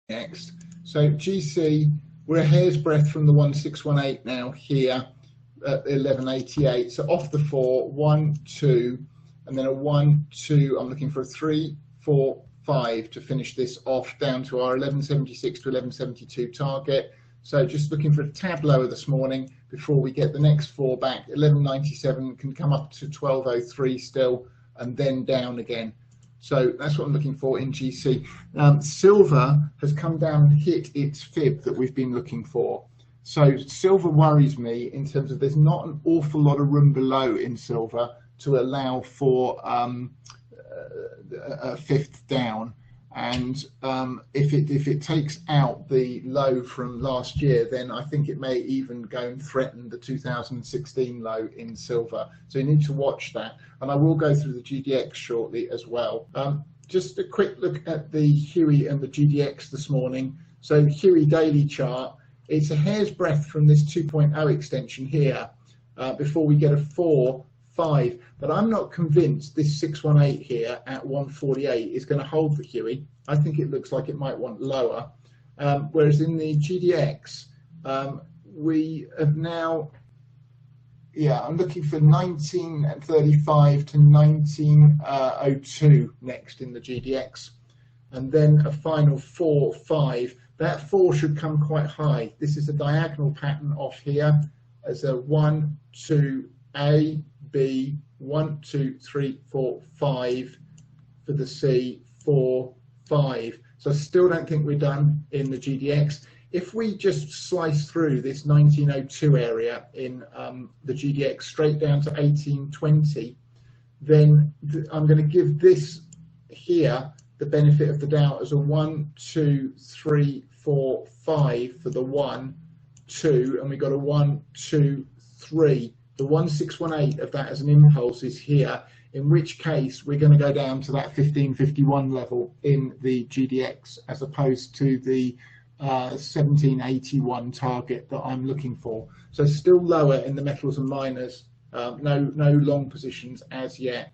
next. So GC, we're a hair's breadth from the 1618 now here at 1188. So off the 4, 1, 2, and then a 1, 2. I'm looking for a 3, 4, 5 to finish this off down to our 1176 to 1172 target. So just looking for a tad lower this morning before we get the next 4 back. 1197 can come up to 1203 still, and then down again. So that's what I'm looking for in GC. Silver has come down and hit its fib that we've been looking for. So silver worries me in terms of there's not an awful lot of room below in silver to allow for a fifth down. And if it takes out the low from last year, then I think it may even go and threaten the 2016 low in silver. So you need to watch that. And I will go through the GDX shortly as well. Just a quick look at the HUI and the GDX this morning. So HUI daily chart, it's a hair's breadth from this 2.0 extension here before we get a 4, 5, but I'm not convinced this 618 here at 148 is going to hold the HUI. I think it looks like it might want lower. Whereas in the GDX, we have now, I'm looking for 1935 to 1902 next in the GDX, and then a final 4, 5. That 4 should come quite high. This is a diagonal pattern off here as a 1, 2, A, B, 1, 2, 3, 4, 5 for the C, 4, 5. So I still don't think we're done in the GDX. If we just slice through this 1902 area in the GDX straight down to 1820, then I'm going to give this here the benefit of the doubt as a 1, 2, 3, 4, 5 for the 1, 2, and we got a 1, 2, 3. The 1618 of that as an impulse is here, in which case we're going to go down to that 1551 level in the GDX as opposed to the 1781 target that I'm looking for. So still lower in the metals and miners, no long positions as yet.